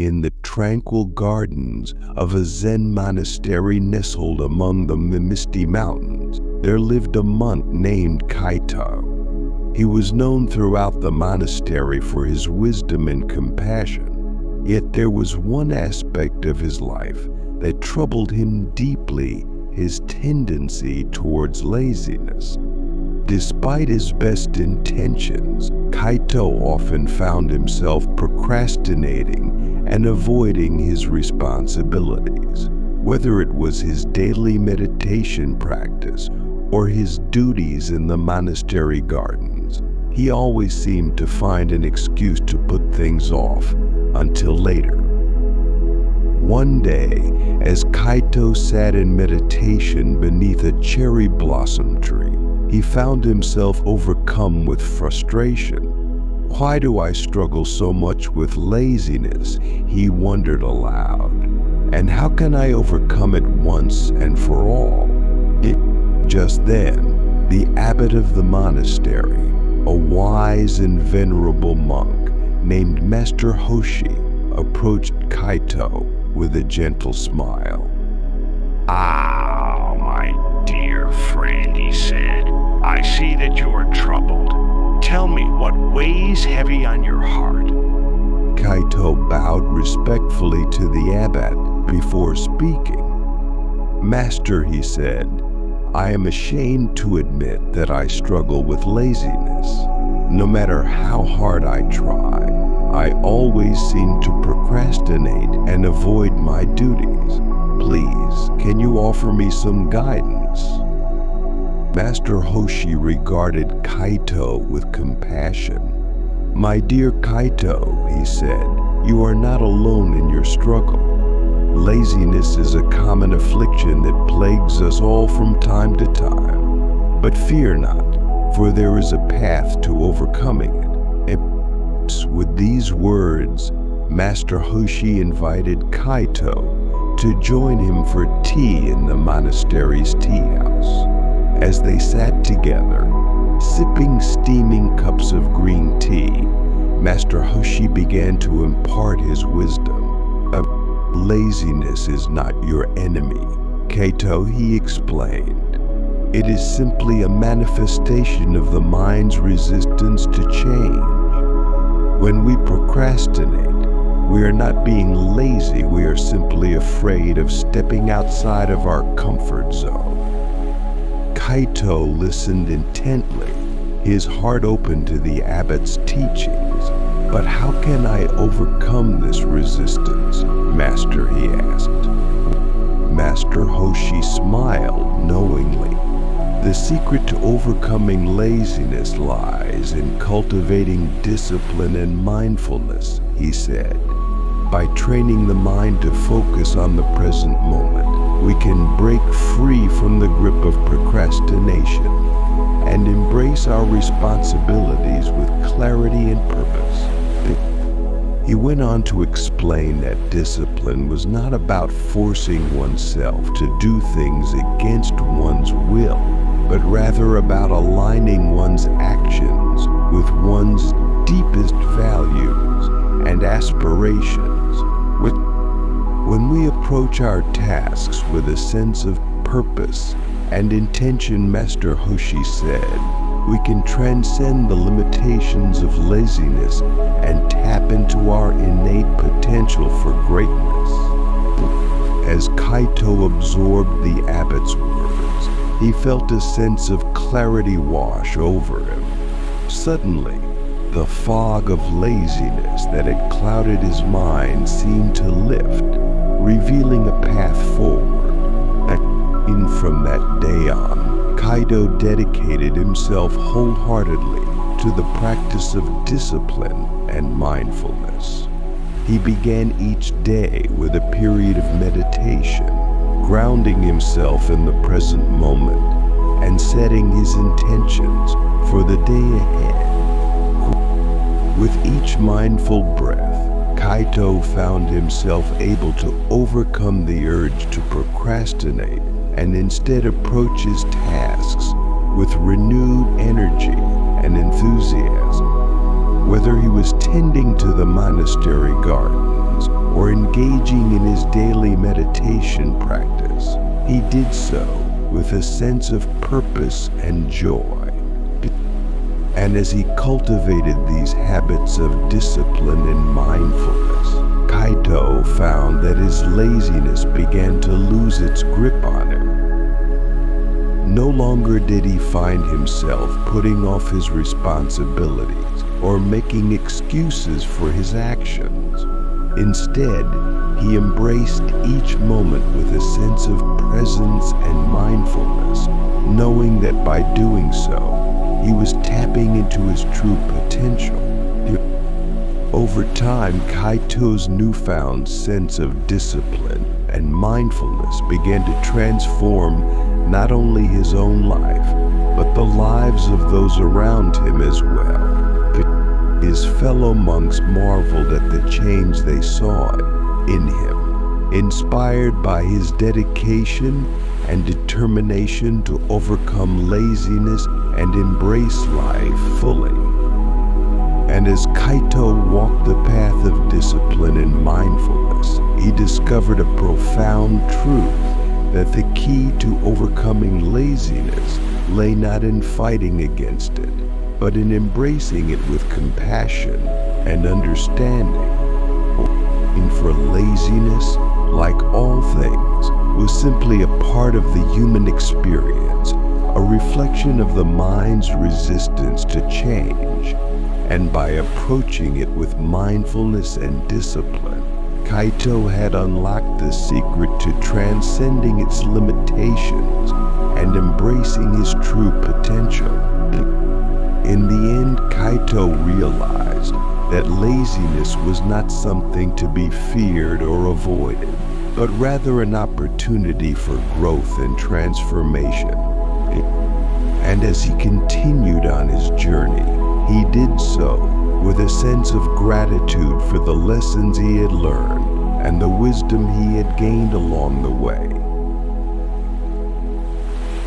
In the tranquil gardens of a Zen monastery nestled among the misty mountains, there lived a monk named Kaito. He was known throughout the monastery for his wisdom and compassion, yet there was one aspect of his life that troubled him deeply: his tendency towards laziness. Despite his best intentions, Kaito often found himself procrastinating and avoiding his responsibilities. Whether it was his daily meditation practice or his duties in the monastery gardens, he always seemed to find an excuse to put things off until later. One day, as Kaito sat in meditation beneath a cherry blossom tree, he found himself overcome with frustration. "Why do I struggle so much with laziness?" he wondered aloud. "And how can I overcome it once and for all?" Just then, the abbot of the monastery, a wise and venerable monk named Master Hoshi, approached Kaito with a gentle smile. "Ah, my dear friend," he said, "I see that you are troubled. Tell me, what weighs heavy on your heart?" Kaito bowed respectfully to the abbot before speaking. "Master," he said, "I am ashamed to admit that I struggle with laziness. No matter how hard I try, I always seem to procrastinate and avoid my duties. Please, can you offer me some guidance?" Master Hoshi regarded Kaito with compassion. "My dear Kaito," he said, "you are not alone in your struggle. Laziness is a common affliction that plagues us all from time to time. But fear not, for there is a path to overcoming it." And with these words, Master Hoshi invited Kaito to join him for tea in the monastery's tea house. As they sat together, sipping steaming cups of green tea, Master Hoshi began to impart his wisdom. "Laziness is not your enemy, Kaito," he explained. "It is simply a manifestation of the mind's resistance to change. When we procrastinate, we are not being lazy, we are simply afraid of stepping outside of our comfort zone." Kaito listened intently, his heart open to the abbot's teachings. "But how can I overcome this resistance, Master?" he asked. Master Hoshi smiled knowingly. "The secret to overcoming laziness lies in cultivating discipline and mindfulness," he said. "By training the mind to focus on the present moment, we can break free from the grip of procrastination and embrace our responsibilities with clarity and purpose." He went on to explain that discipline was not about forcing oneself to do things against one's will, but rather about aligning one's actions with one's deepest values and aspirations. When we approach our tasks with a sense of purpose and intention, Master Hoshi said, we can transcend the limitations of laziness and tap into our innate potential for greatness. As Kaito absorbed the abbot's words, he felt a sense of clarity wash over him. Suddenly, the fog of laziness that had clouded his mind seemed to lift, revealing a path forward. And from that day on, Kaito dedicated himself wholeheartedly to the practice of discipline and mindfulness. He began each day with a period of meditation, grounding himself in the present moment and setting his intentions for the day ahead. With each mindful breath, Kaito found himself able to overcome the urge to procrastinate and instead approach his tasks with renewed energy and enthusiasm. Whether he was tending to the monastery gardens or engaging in his daily meditation practice. He did so with a sense of purpose and joy. And as he cultivated these habits of discipline and mindfulness, Kaito found that his laziness began to lose its grip on him. No longer did he find himself putting off his responsibilities or making excuses for his actions. Instead, he embraced each moment with a sense of presence and mindfulness, knowing that by doing so, he was tapping into his true potential. Over time, Kaito's newfound sense of discipline and mindfulness began to transform not only his own life, but the lives of those around him as well. His fellow monks marveled at the change they saw in him, inspired by his dedication and determination to overcome laziness and embrace life fully. And as Kaito walked the path of discipline and mindfulness, he discovered a profound truth that the key to overcoming laziness lay not in fighting against it, but in embracing it with compassion and understanding. For laziness, like all things, was simply a part of the human experience, a reflection of the mind's resistance to change. And by approaching it with mindfulness and discipline, Kaito had unlocked the secret to transcending its limitations and embracing his true potential. In the end, Kaito realized that laziness was not something to be feared or avoided, but rather an opportunity for growth and transformation. And as he continued on his journey, he did so with a sense of gratitude for the lessons he had learned and the wisdom he had gained along the way.